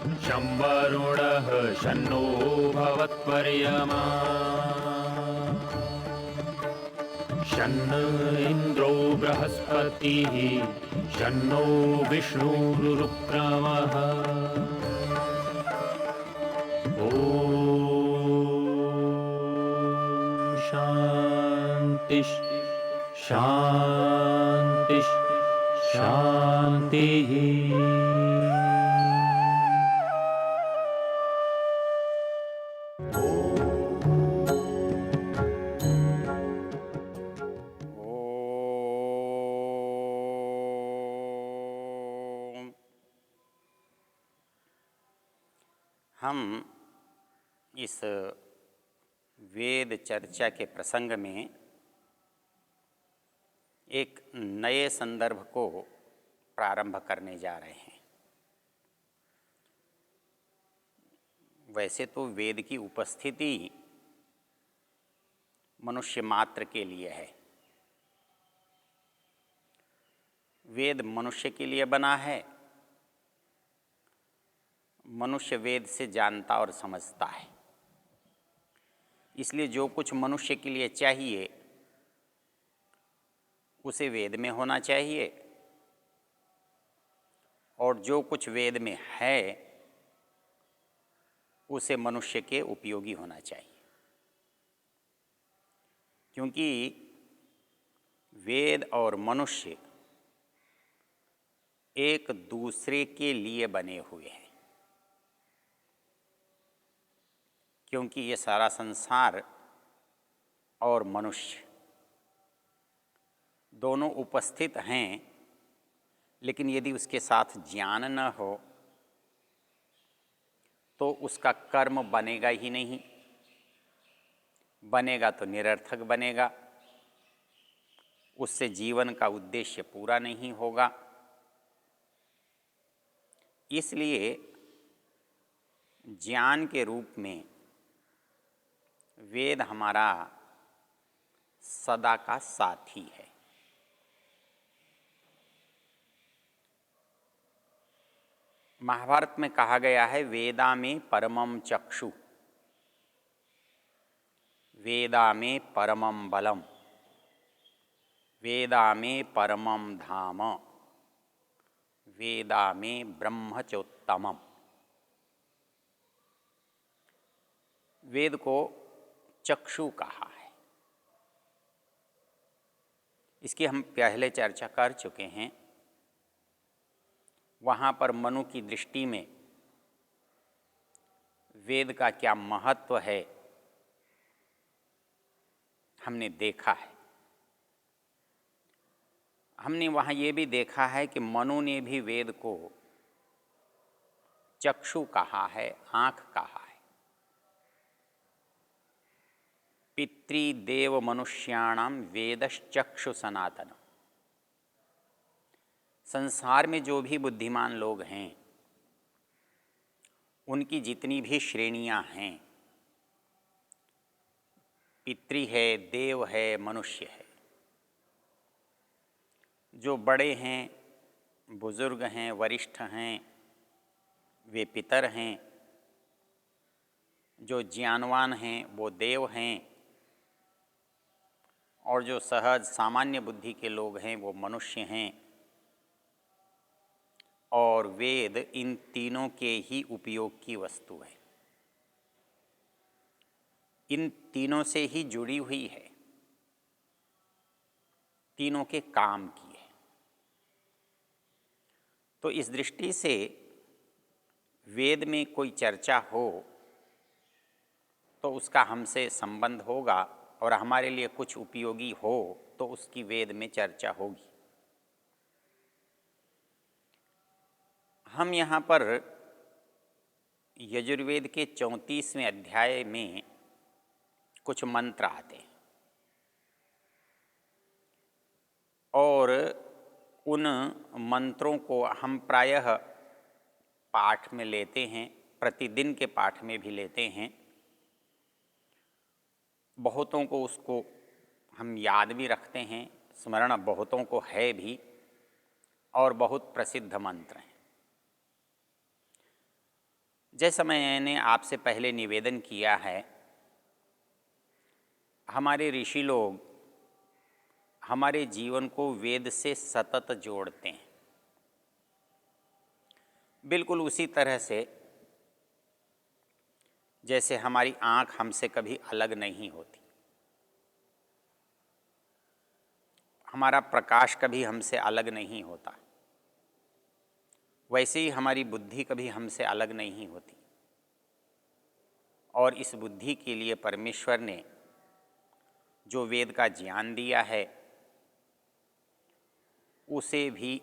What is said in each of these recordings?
शं वरुणः शन्नो भवत्पर्यमा शन्न इन्द्रो बृहस्पतिः शन्नो विष्णुरुक्रमः शांति शांति शांति। हम इस वेद चर्चा के प्रसंग में एक नए संदर्भ को प्रारंभ करने जा रहे हैं। वैसे तो वेद की उपस्थिति मनुष्य मात्र के लिए है। वेद मनुष्य के लिए बना है। मनुष्य वेद से जानता और समझता है। इसलिए जो कुछ मनुष्य के लिए चाहिए उसे वेद में होना चाहिए, और जो कुछ वेद में है उसे मनुष्य के उपयोगी होना चाहिए। क्योंकि वेद और मनुष्य एक दूसरे के लिए बने हुए हैं। क्योंकि ये सारा संसार और मनुष्य दोनों उपस्थित हैं, लेकिन यदि उसके साथ ज्ञान न हो तो उसका कर्म बनेगा ही नहीं। बनेगा तो निरर्थक बनेगा, उससे जीवन का उद्देश्य पूरा नहीं होगा। इसलिए ज्ञान के रूप में वेद हमारा सदा का साथी है। महाभारत में कहा गया है, वेदा में परमं चक्षु, वेदा में परमं बलम, वेदा में परमं धाम, वेदा में ब्रह्म चोत्तमम। वेद को चक्षु कहा है। इसकी हम पहले चर्चा कर चुके हैं। वहाँ पर मनु की दृष्टि में वेद का क्या महत्व है हमने देखा है। हमने वहाँ ये भी देखा है कि मनु ने भी वेद को चक्षु कहा है, आँख कहा है। पितृदेव मनुष्याणाम वेदश्चक्षु सनातन। संसार में जो भी बुद्धिमान लोग हैं उनकी जितनी भी श्रेणियां हैं, पितृ है, देव है, मनुष्य है, जो बड़े हैं, बुजुर्ग हैं, वरिष्ठ हैं, वे पितर हैं। जो ज्ञानवान हैं वो देव हैं, और जो सहज सामान्य बुद्धि के लोग हैं वो मनुष्य हैं। और वेद इन तीनों के ही उपयोग की वस्तु है, इन तीनों से ही जुड़ी हुई है, तीनों के काम की है। तो इस दृष्टि से वेद में कोई चर्चा हो तो उसका हमसे संबंध होगा, और हमारे लिए कुछ उपयोगी हो तो उसकी वेद में चर्चा होगी। हम यहाँ पर यजुर्वेद के 34वें अध्याय में कुछ मंत्र आते हैं, और उन मंत्रों को हम प्रायः पाठ में लेते हैं, प्रतिदिन के पाठ में भी लेते हैं। बहुतों को उसको हम याद भी रखते हैं, स्मरण बहुतों को है भी, और बहुत प्रसिद्ध मंत्र हैं। जैसा मैंने आपसे पहले निवेदन किया है, हमारे ऋषि लोग हमारे जीवन को वेद से सतत जोड़ते हैं। बिल्कुल उसी तरह से जैसे हमारी आँख हमसे कभी अलग नहीं होती, हमारा प्रकाश कभी हमसे अलग नहीं होता, वैसे ही हमारी बुद्धि कभी हमसे अलग नहीं होती। और इस बुद्धि के लिए परमेश्वर ने जो वेद का ज्ञान दिया है, उसे भी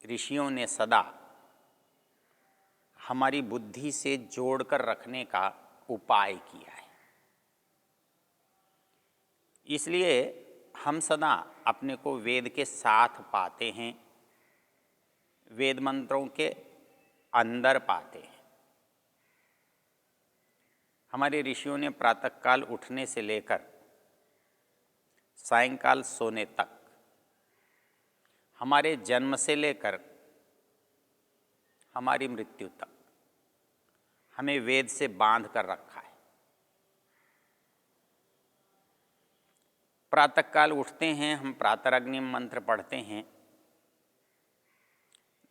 ऋषियों ने सदा हमारी बुद्धि से जोड़कर रखने का उपाय किया है। इसलिए हम सदा अपने को वेद के साथ पाते हैं, वेद मंत्रों के अंदर पाते हैं। हमारे ऋषियों ने प्रातःकाल उठने से लेकर सायंकाल सोने तक, हमारे जन्म से लेकर हमारी मृत्यु तक हमें वेद से बांध कर रखा है। प्रातःकाल उठते हैं, हम प्रातरग्निम मंत्र पढ़ते हैं।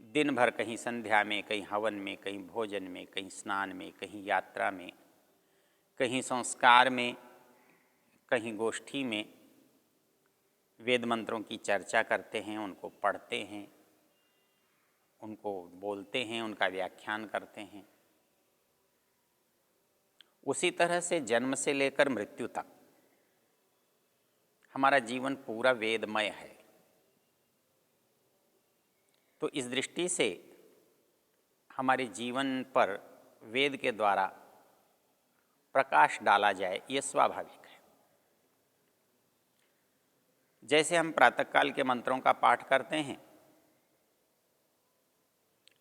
दिन भर कहीं संध्या में, कहीं हवन में, कहीं भोजन में, कहीं स्नान में, कहीं यात्रा में, कहीं संस्कार में, कहीं गोष्ठी में वेद मंत्रों की चर्चा करते हैं, उनको पढ़ते हैं, उनको बोलते हैं, उनका व्याख्यान करते हैं। उसी तरह से जन्म से लेकर मृत्यु तक हमारा जीवन पूरा वेदमय है। तो इस दृष्टि से हमारे जीवन पर वेद के द्वारा प्रकाश डाला जाए, ये स्वाभाविक है। जैसे हम प्रातःकाल के मंत्रों का पाठ करते हैं,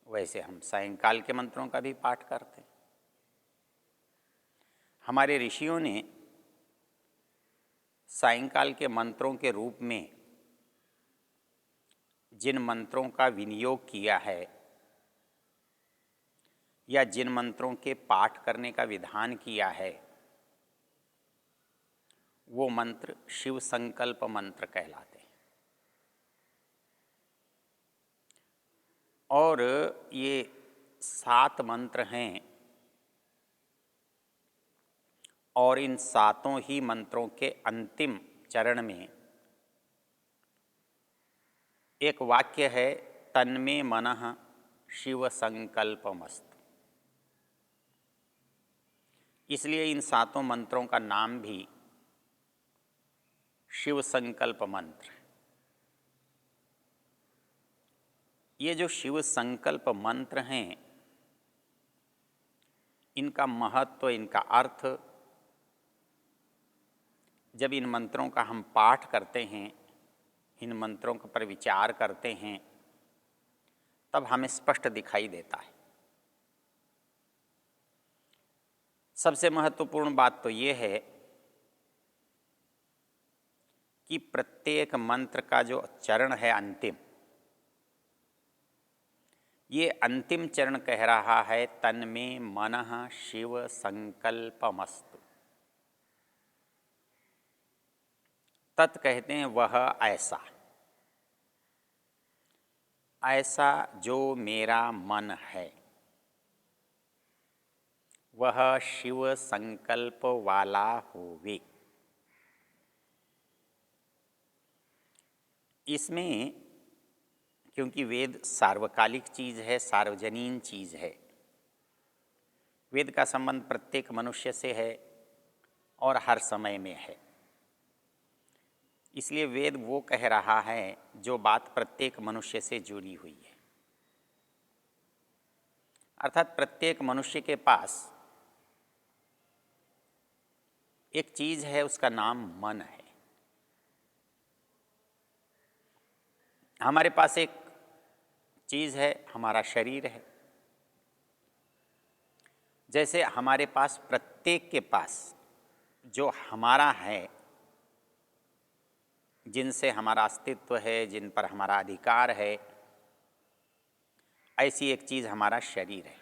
वैसे हम सायंकाल के मंत्रों का भी पाठ करते हैं। हमारे ऋषियों ने सायंकाल के मंत्रों के रूप में जिन मंत्रों का विनियोग किया है या जिन मंत्रों के पाठ करने का विधान किया है, वो मंत्र शिव संकल्प मंत्र कहलाते हैं। और ये 7 मंत्र हैं, और इन 7 ही मंत्रों के अंतिम चरण में एक वाक्य है, तन्मे मनः शिव संकल्पमस्तु। इसलिए इन 7 मंत्रों का नाम भी शिव संकल्प मंत्र। ये जो शिव संकल्प मंत्र हैं, इनका महत्व, इनका अर्थ, जब इन मंत्रों का हम पाठ करते हैं, इन मंत्रों पर विचार करते हैं, तब हमें स्पष्ट दिखाई देता है। सबसे महत्वपूर्ण बात तो ये है कि प्रत्येक मंत्र का जो चरण है अंतिम, ये अंतिम चरण कह रहा है, तन्मे मनः शिव संकल्पमस्तु। तत् कहते हैं वह ऐसा, ऐसा जो मेरा मन है, वह शिव संकल्प वाला होवे। इसमें क्योंकि वेद सार्वकालिक चीज़ है, सार्वजनीन चीज़ है, वेद का संबंध प्रत्येक मनुष्य से है और हर समय में है। इसलिए वेद वो कह रहा है जो बात प्रत्येक मनुष्य से जुड़ी हुई है। अर्थात प्रत्येक मनुष्य के पास एक चीज़ है, उसका नाम मन है। हमारे पास एक चीज़ है, हमारा शरीर है। जैसे हमारे पास, प्रत्येक के पास जो हमारा है, जिनसे हमारा अस्तित्व है, जिन पर हमारा अधिकार है, ऐसी एक चीज़ हमारा शरीर है।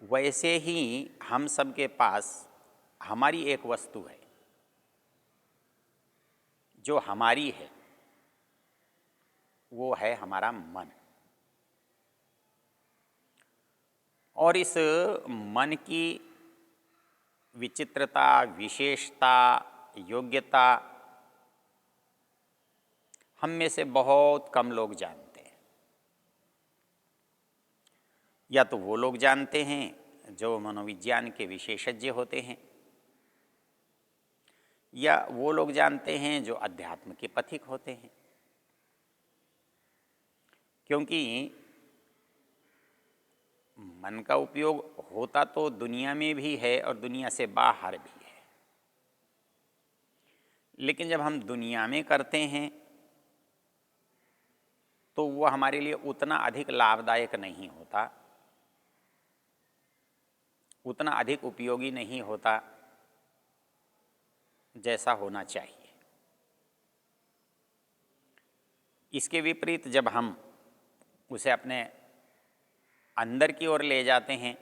वैसे ही हम सब के पास हमारी एक वस्तु है जो हमारी है, वो है हमारा मन। और इस मन की विचित्रता, विशेषता, योग्यता हम में से बहुत कम लोग जानते हैं। या तो वो लोग जानते हैं जो मनोविज्ञान के विशेषज्ञ होते हैं, या वो लोग जानते हैं जो अध्यात्म के पथिक होते हैं। क्योंकि मन का उपयोग होता तो दुनिया में भी है और दुनिया से बाहर भी है, लेकिन जब हम दुनिया में करते हैं तो वह हमारे लिए उतना अधिक लाभदायक नहीं होता, उतना अधिक उपयोगी नहीं होता जैसा होना चाहिए। इसके विपरीत जब हम उसे अपने अंदर की ओर ले जाते हैं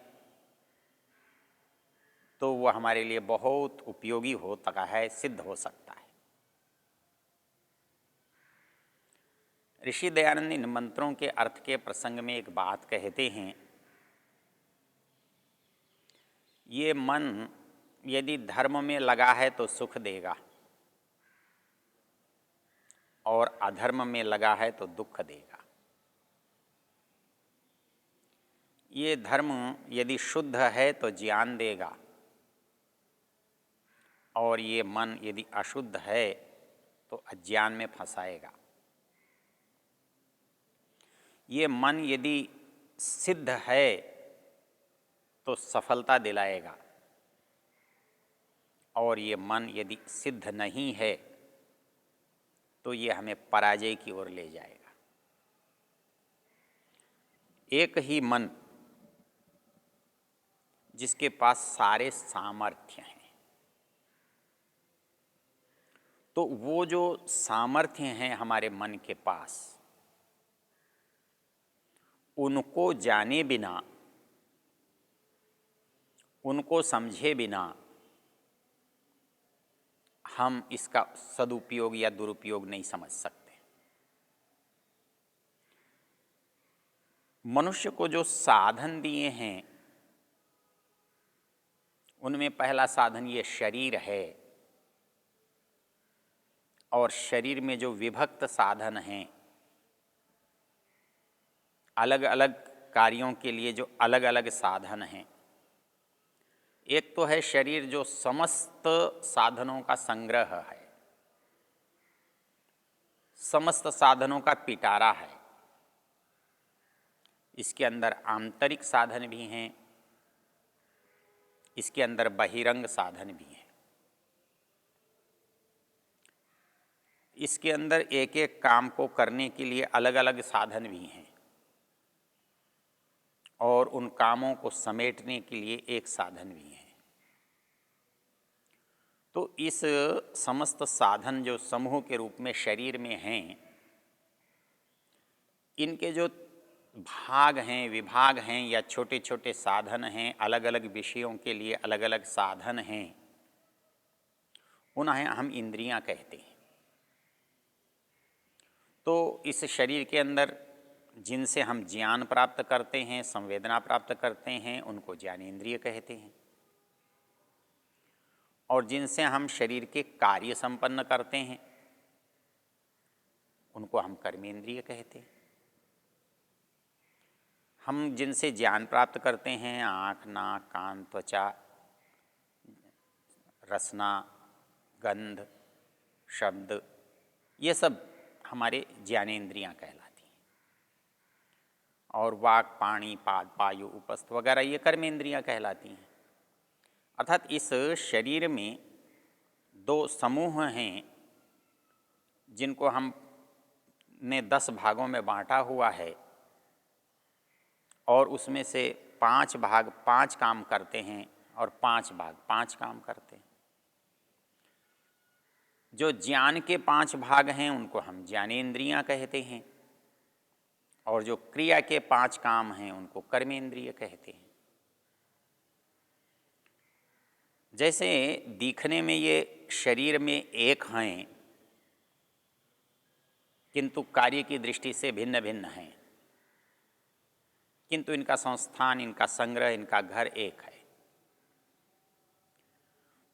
तो वह हमारे लिए बहुत उपयोगी होता है, सिद्ध हो सकता है। ऋषि दयानंद इन मंत्रों के अर्थ के प्रसंग में एक बात कहते हैं, ये मन यदि धर्म में लगा है तो सुख देगा और अधर्म में लगा है तो दुख देगा। ये धर्म यदि शुद्ध है तो ज्ञान देगा और ये मन यदि अशुद्ध है तो अज्ञान में फंसाएगा। ये मन यदि सिद्ध है तो सफलता दिलाएगा और ये मन यदि सिद्ध नहीं है तो ये हमें पराजय की ओर ले जाएगा। एक ही मन जिसके पास सारे सामर्थ्य हैं, तो वो जो सामर्थ्य हैं हमारे मन के पास, उनको जाने बिना, उनको समझे बिना हम इसका सदुपयोग या दुरुपयोग नहीं समझ सकते। मनुष्य को जो साधन दिए हैं उनमें पहला साधन ये शरीर है, और शरीर में जो विभक्त साधन हैं, अलग अलग कार्यों के लिए जो अलग अलग साधन हैं। एक तो है शरीर जो समस्त साधनों का संग्रह है, समस्त साधनों का पिटारा है। इसके अंदर आंतरिक साधन भी हैं, इसके अंदर बहिरंग साधन भी हैं। इसके अंदर एक एक काम को करने के लिए अलग अलग साधन भी हैं और उन कामों को समेटने के लिए एक साधन भी है। तो इस समस्त साधन जो समूह के रूप में शरीर में हैं, इनके जो भाग हैं, विभाग हैं या छोटे छोटे साधन हैं, अलग अलग विषयों के लिए अलग अलग साधन हैं, उन्हें हम इंद्रियां कहते हैं। तो इस शरीर के अंदर जिनसे हम ज्ञान प्राप्त करते हैं, संवेदना प्राप्त करते हैं, उनको ज्ञानेंद्रिय कहते हैं। और जिनसे हम शरीर के कार्य संपन्न करते हैं उनको हम कर्मेंद्रिय कहते हैं। हम जिनसे ज्ञान प्राप्त करते हैं, आँख, नाक, कान, त्वचा, रसना, गंध, शब्द, ये सब हमारे ज्ञानेंद्रियां कहलाती हैं। और वाक, पाणी, पाद, पायु, उपस्थ वगैरह ये कर्मेंद्रियां कहलाती हैं। अर्थात इस शरीर में दो समूह हैं जिनको हमने 10 भागों में बांटा हुआ है, और उसमें से 5 भाग 5 काम करते हैं और 5 भाग 5 काम करते हैं। जो ज्ञान के 5 भाग हैं उनको हम ज्ञानेंद्रियां कहते हैं, और जो क्रिया के 5 काम हैं उनको कर्मेंद्रिय कहते हैं। जैसे दिखने में ये शरीर में एक हैं, किंतु कार्य की दृष्टि से भिन्न भिन्न हैं, किंतु इनका संस्थान, इनका संग्रह, इनका घर एक है।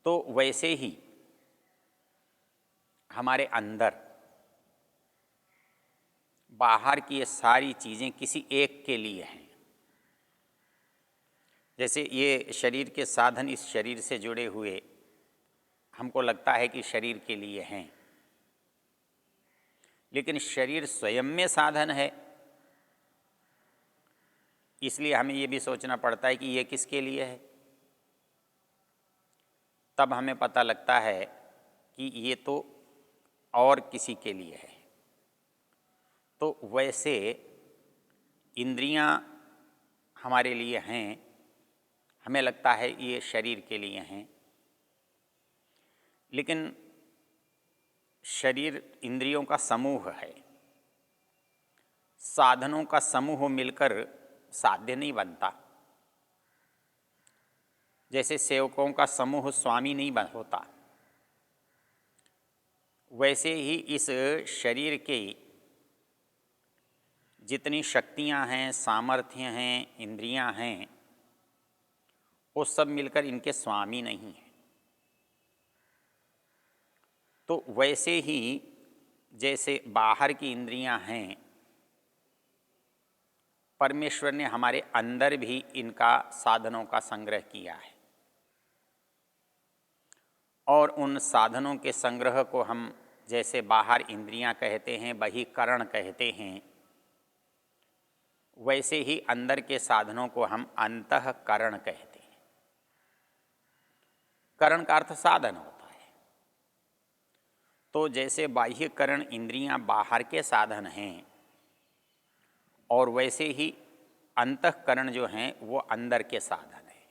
तो वैसे ही हमारे अंदर बाहर की ये सारी चीज़ें किसी एक के लिए हैं। जैसे ये शरीर के साधन इस शरीर से जुड़े हुए हमको लगता है कि शरीर के लिए हैं, लेकिन शरीर स्वयं में साधन है, इसलिए हमें ये भी सोचना पड़ता है कि ये किसके लिए है। तब हमें पता लगता है कि ये तो और किसी के लिए है। तो वैसे इंद्रियां हमारे लिए हैं, हमें लगता है ये शरीर के लिए हैं, लेकिन शरीर इंद्रियों का समूह है। साधनों का समूह मिलकर साध्य नहीं बनता। जैसे सेवकों का समूह स्वामी नहीं होता, वैसे ही इस शरीर के जितनी शक्तियां हैं, सामर्थ्य हैं, इंद्रियां हैं, वो सब मिलकर इनके स्वामी नहीं हैं। तो वैसे ही जैसे बाहर की इंद्रियां हैं, परमेश्वर ने हमारे अंदर भी इनका साधनों का संग्रह किया है, और उन साधनों के संग्रह को हम जैसे बाहर इंद्रियां कहते हैं, बहिकरण कहते हैं, वैसे ही अंदर के साधनों को हम अंतःकरण कहते हैं। करण का अर्थ साधन होता है। तो जैसे बाह्यकरण इंद्रियां बाहर के साधन हैं, और वैसे ही अंतःकरण जो हैं वो अंदर के साधन हैं।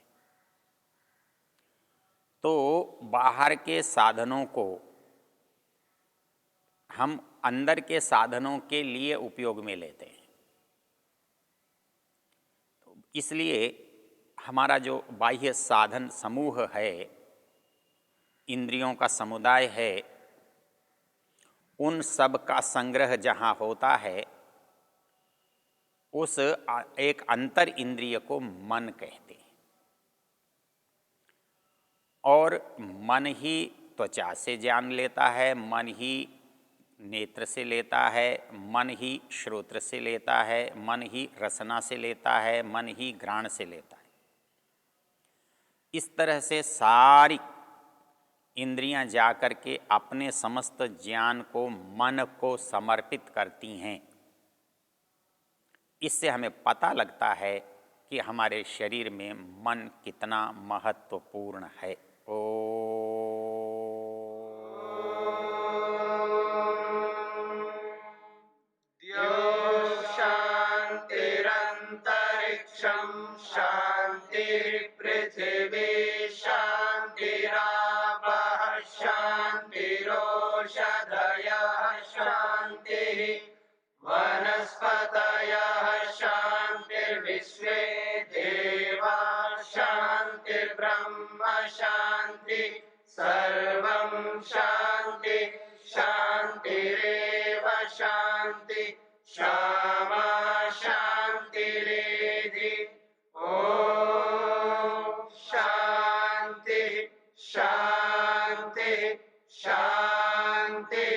तो बाहर के साधनों को हम अंदर के साधनों के लिए उपयोग में लेते हैं। तो इसलिए हमारा जो बाह्य साधन समूह है, इंद्रियों का समुदाय है, उन सब का संग्रह जहाँ होता है, उस एक अंतर इंद्रिय को मन कहते हैं। और मन ही त्वचा से जान लेता है, मन ही नेत्र से लेता है, मन ही श्रोत्र से लेता है, मन ही रसना से लेता है, मन ही घ्राण से लेता है। इस तरह से सारी इंद्रियां जाकर के अपने समस्त ज्ञान को मन को समर्पित करती हैं। इससे हमें पता लगता है कि हमारे शरीर में मन कितना महत्वपूर्ण है। शांतिरंतरिक्षं शांतिर्पृथिवी शांतिरापः शांतिरोषधयः शांतिः वनस्पतयः शांतिर्विश्वे देवा शांतिर्ब्रह्म शांति सर्वं शांति शांतिरेव शांति क्षमा शांतिरेधि। ओम शांति शांति शांति।